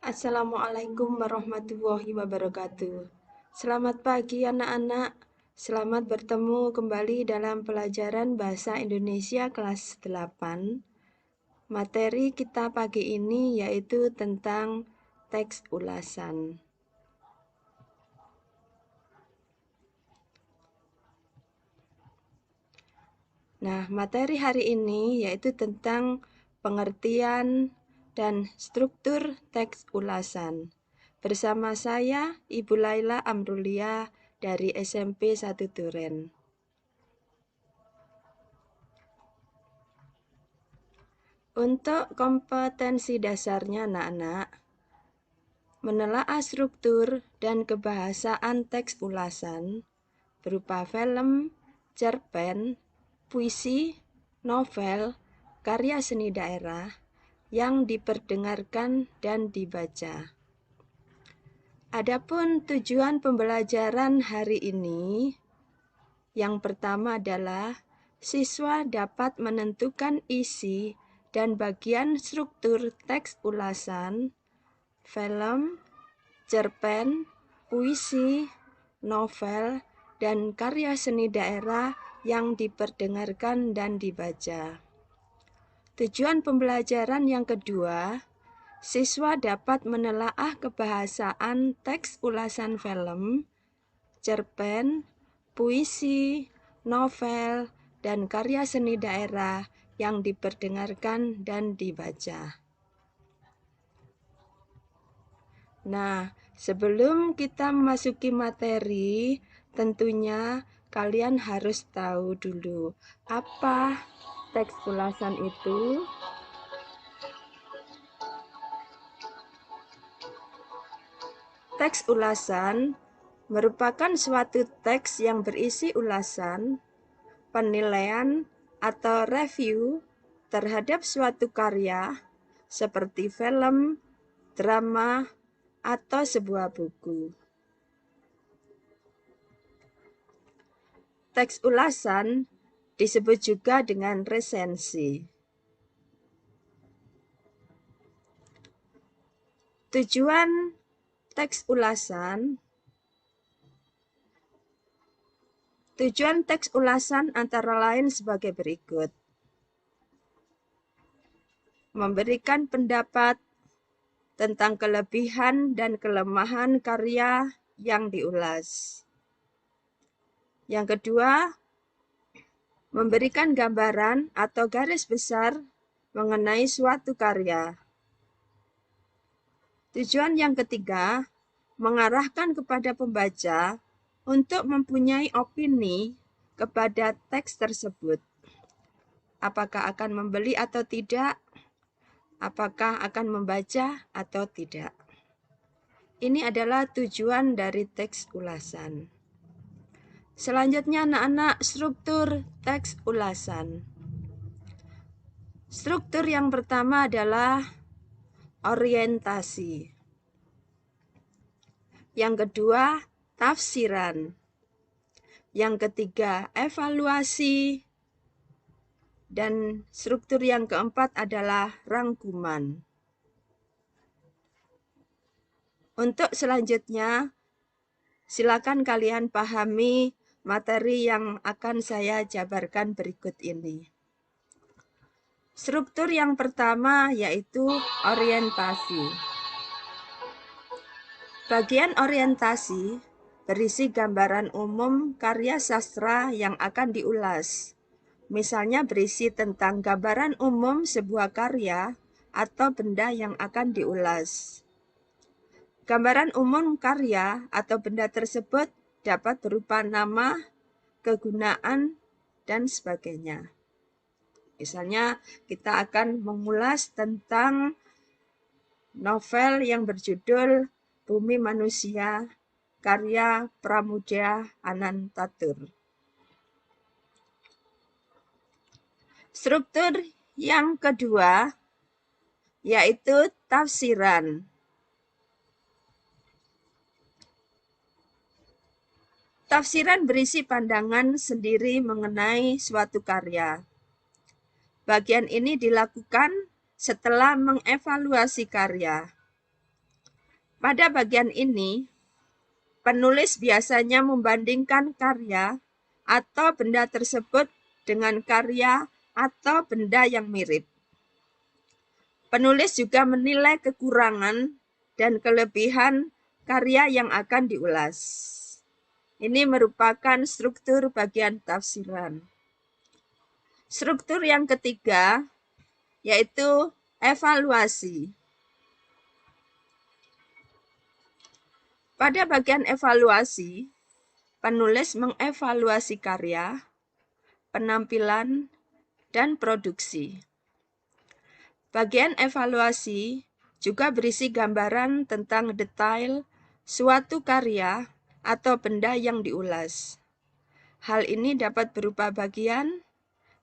Assalamualaikum warahmatullahi wabarakatuh. Selamat pagi anak-anak. Selamat bertemu kembali dalam pelajaran Bahasa Indonesia kelas 8. Materi kita pagi ini yaitu tentang teks ulasan. Nah, materi hari ini yaitu tentang pengertian dan struktur teks ulasan. Bersama saya, Ibu Laila Amrulia dari SMP 1 Duren. Untuk kompetensi dasarnya anak-anak, menelaah struktur dan kebahasaan teks ulasan berupa film, cerpen, puisi, novel, karya seni daerah yang diperdengarkan dan dibaca. Adapun tujuan pembelajaran hari ini, yang pertama adalah siswa dapat menentukan isi dan bagian struktur teks ulasan, film, cerpen, puisi, novel, dan karya seni daerah yang diperdengarkan dan dibaca. Tujuan pembelajaran yang kedua, siswa dapat menelaah kebahasaan teks ulasan film, cerpen, puisi, novel, dan karya seni daerah yang diperdengarkan dan dibaca. Nah, sebelum kita memasuki materi, tentunya kalian harus tahu dulu apa teks ulasan itu. Teks ulasan merupakan suatu teks yang berisi ulasan, penilaian, atau review terhadap suatu karya seperti film, drama, atau sebuah buku. Teks ulasan disebut juga dengan resensi. Tujuan teks ulasan antara lain sebagai berikut. Memberikan pendapat tentang kelebihan dan kelemahan karya yang diulas. Yang kedua, memberikan gambaran atau garis besar mengenai suatu karya. Tujuan yang ketiga, mengarahkan kepada pembaca untuk mempunyai opini kepada teks tersebut. Apakah akan membeli atau tidak? Apakah akan membaca atau tidak? Ini adalah tujuan dari teks ulasan. Selanjutnya anak-anak, struktur teks ulasan. Struktur yang pertama adalah orientasi. Yang kedua, tafsiran. Yang ketiga, evaluasi. Dan struktur yang keempat adalah rangkuman. Untuk selanjutnya, silakan kalian pahami materi yang akan saya jabarkan berikut ini. Struktur yang pertama yaitu orientasi. Bagian orientasi berisi gambaran umum karya sastra yang akan diulas. Misalnya berisi tentang gambaran umum sebuah karya atau benda yang akan diulas. Gambaran umum karya atau benda tersebut dapat berupa nama, kegunaan, dan sebagainya. Misalnya kita akan mengulas tentang novel yang berjudul Bumi Manusia, karya Pramudia Anantatur. Struktur yang kedua yaitu tafsiran. Tafsiran berisi pandangan sendiri mengenai suatu karya. Bagian ini dilakukan setelah mengevaluasi karya. Pada bagian ini, penulis biasanya membandingkan karya atau benda tersebut dengan karya atau benda yang mirip. Penulis juga menilai kekurangan dan kelebihan karya yang akan diulas. Ini merupakan struktur bagian tafsiran. Struktur yang ketiga yaitu evaluasi. Pada bagian evaluasi, penulis mengevaluasi karya, penampilan, dan produksi. Bagian evaluasi juga berisi gambaran tentang detail suatu karya atau benda yang diulas. Hal ini dapat berupa bagian,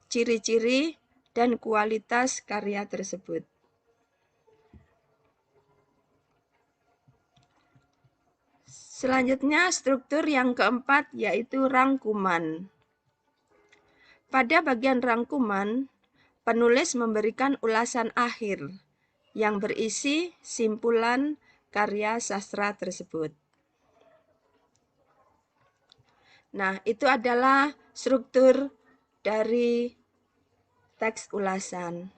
ciri-ciri, dan kualitas karya tersebut. Selanjutnya, struktur yang keempat yaitu rangkuman. Pada bagian rangkuman, penulis memberikan ulasan akhir yang berisi simpulan karya sastra tersebut. Nah, itu adalah struktur dari teks ulasan.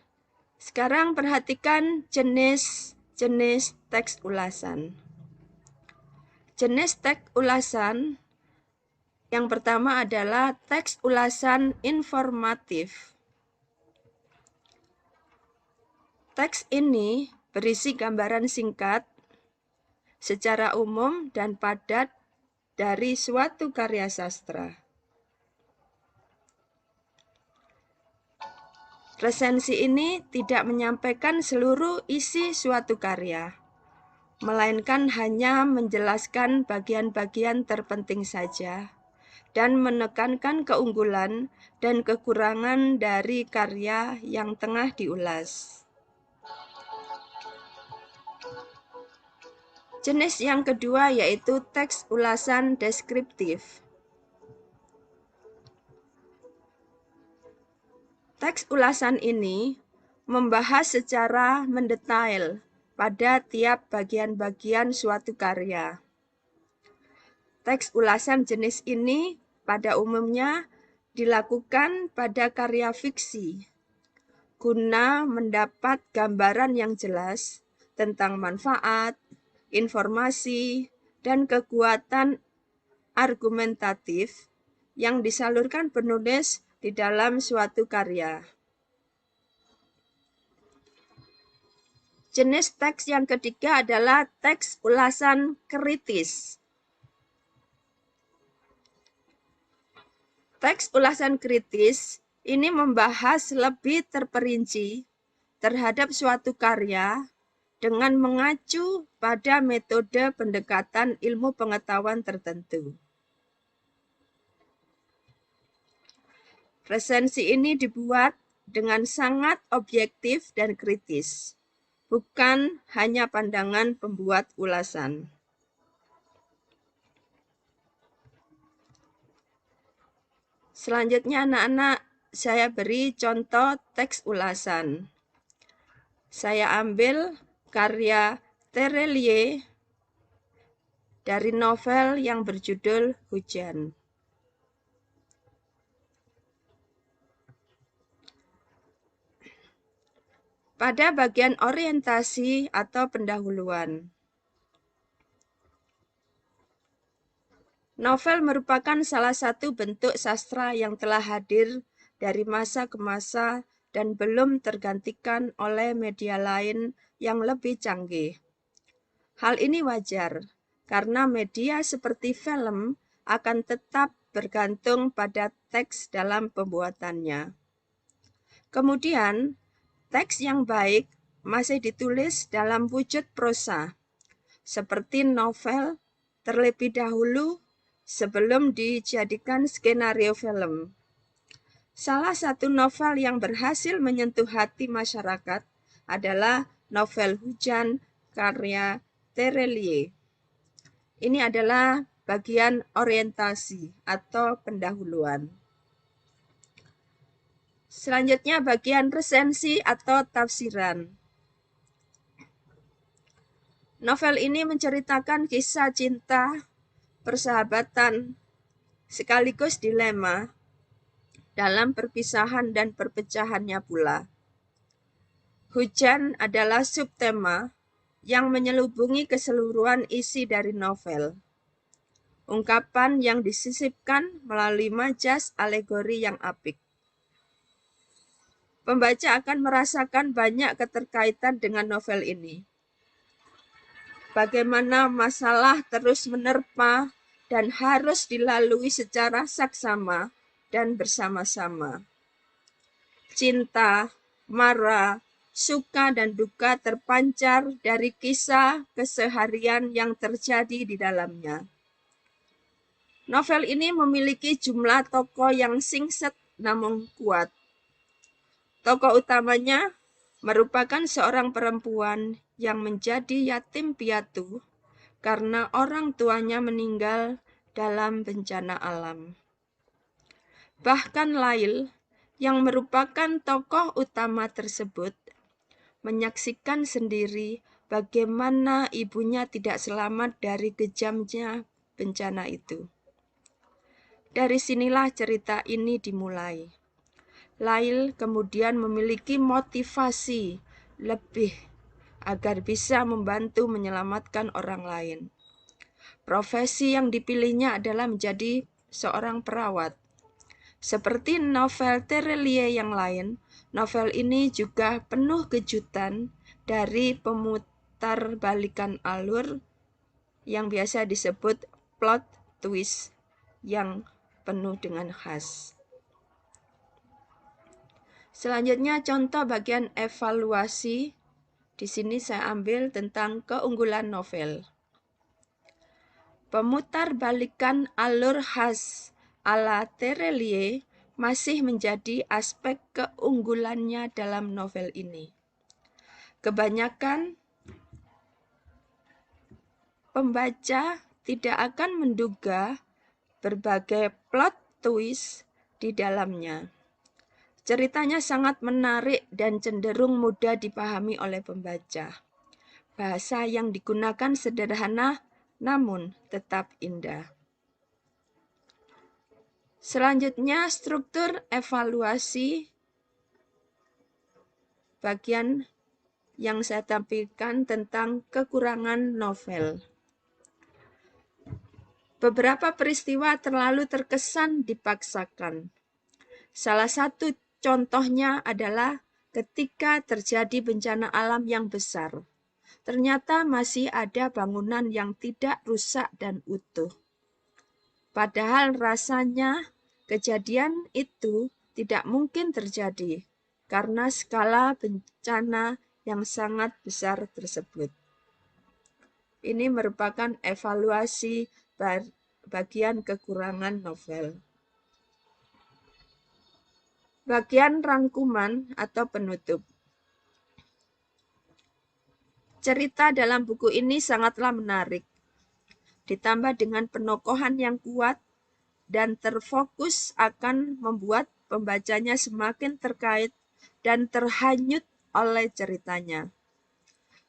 Sekarang perhatikan jenis-jenis teks ulasan. Jenis teks ulasan yang pertama adalah teks ulasan informatif. Teks ini berisi gambaran singkat secara umum dan padat dari suatu karya sastra. Resensi ini tidak menyampaikan seluruh isi suatu karya, melainkan hanya menjelaskan bagian-bagian terpenting saja dan menekankan keunggulan dan kekurangan dari karya yang tengah diulas. Jenis yang kedua yaitu teks ulasan deskriptif. Teks ulasan ini membahas secara mendetail pada tiap bagian-bagian suatu karya. Teks ulasan jenis ini pada umumnya dilakukan pada karya fiksi, guna mendapat gambaran yang jelas tentang manfaat, informasi, dan kekuatan argumentatif yang disalurkan penulis di dalam suatu karya. Jenis teks yang ketiga adalah teks ulasan kritis. Teks ulasan kritis ini membahas lebih terperinci terhadap suatu karya dengan mengacu pada metode pendekatan ilmu pengetahuan tertentu. Resensi ini dibuat dengan sangat objektif dan kritis, bukan hanya pandangan pembuat ulasan. Selanjutnya anak-anak, saya beri contoh teks ulasan. Saya ambil karya Terelie dari novel yang berjudul Hujan. Pada bagian orientasi atau pendahuluan. Novel merupakan salah satu bentuk sastra yang telah hadir dari masa ke masa dan belum tergantikan oleh media lain yang lebih canggih. Hal ini wajar, karena media seperti film akan tetap bergantung pada teks dalam pembuatannya. Kemudian, teks yang baik masih ditulis dalam wujud prosa, seperti novel terlebih dahulu sebelum dijadikan skenario film. Salah satu novel yang berhasil menyentuh hati masyarakat adalah novel Hujan karya Terelie. Ini adalah bagian orientasi atau pendahuluan. Selanjutnya bagian resensi atau tafsiran. Novel ini menceritakan kisah cinta, persahabatan, sekaligus dilema dalam perpisahan dan perpecahannya pula. Hujan adalah subtema yang menyelubungi keseluruhan isi dari novel. Ungkapan yang disisipkan melalui majas alegori yang apik. Pembaca akan merasakan banyak keterkaitan dengan novel ini. Bagaimana masalah terus menerpa dan harus dilalui secara saksama dan bersama-sama. Cinta, marah, suka dan duka terpancar dari kisah keseharian yang terjadi di dalamnya. Novel ini memiliki jumlah tokoh yang singset namun kuat. Tokoh utamanya merupakan seorang perempuan yang menjadi yatim piatu karena orang tuanya meninggal dalam bencana alam. Bahkan Lail, yang merupakan tokoh utama tersebut, menyaksikan sendiri bagaimana ibunya tidak selamat dari kejamnya bencana itu. Dari sinilah cerita ini dimulai. Lail kemudian memiliki motivasi lebih agar bisa membantu menyelamatkan orang lain. Profesi yang dipilihnya adalah menjadi seorang perawat. Seperti novel Terelie yang lain, novel ini juga penuh kejutan dari pemutarbalikan alur yang biasa disebut plot twist yang penuh dengan khas. Selanjutnya contoh bagian evaluasi. Di sini saya ambil tentang keunggulan novel. Pemutarbalikan alur khas ala Terelie masih menjadi aspek keunggulannya dalam novel ini. Kebanyakan pembaca tidak akan menduga berbagai plot twist di dalamnya. Ceritanya sangat menarik dan cenderung mudah dipahami oleh pembaca. Bahasa yang digunakan sederhana namun tetap indah. Selanjutnya, struktur evaluasi bagian yang saya tampilkan tentang kekurangan novel. Beberapa peristiwa terlalu terkesan dipaksakan. Salah satu contohnya adalah ketika terjadi bencana alam yang besar. Ternyata masih ada bangunan yang tidak rusak dan utuh. Padahal rasanya kejadian itu tidak mungkin terjadi karena skala bencana yang sangat besar tersebut. Ini merupakan evaluasi bagian kekurangan novel. Bagian rangkuman atau penutup. Cerita dalam buku ini sangatlah menarik. Ditambah dengan penokohan yang kuat dan terfokus akan membuat pembacanya semakin terkait dan terhanyut oleh ceritanya.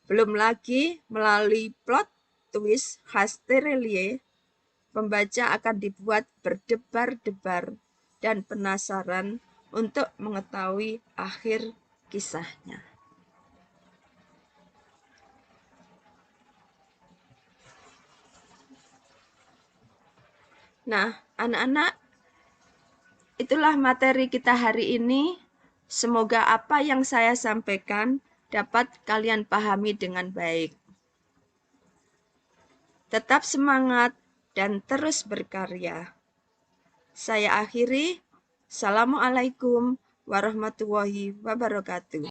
Belum lagi melalui plot twist khas Terelie, pembaca akan dibuat berdebar-debar dan penasaran untuk mengetahui akhir kisahnya. Nah, anak-anak, itulah materi kita hari ini. Semoga apa yang saya sampaikan dapat kalian pahami dengan baik. Tetap semangat dan terus berkarya. Saya akhiri. Assalamualaikum warahmatullahi wabarakatuh.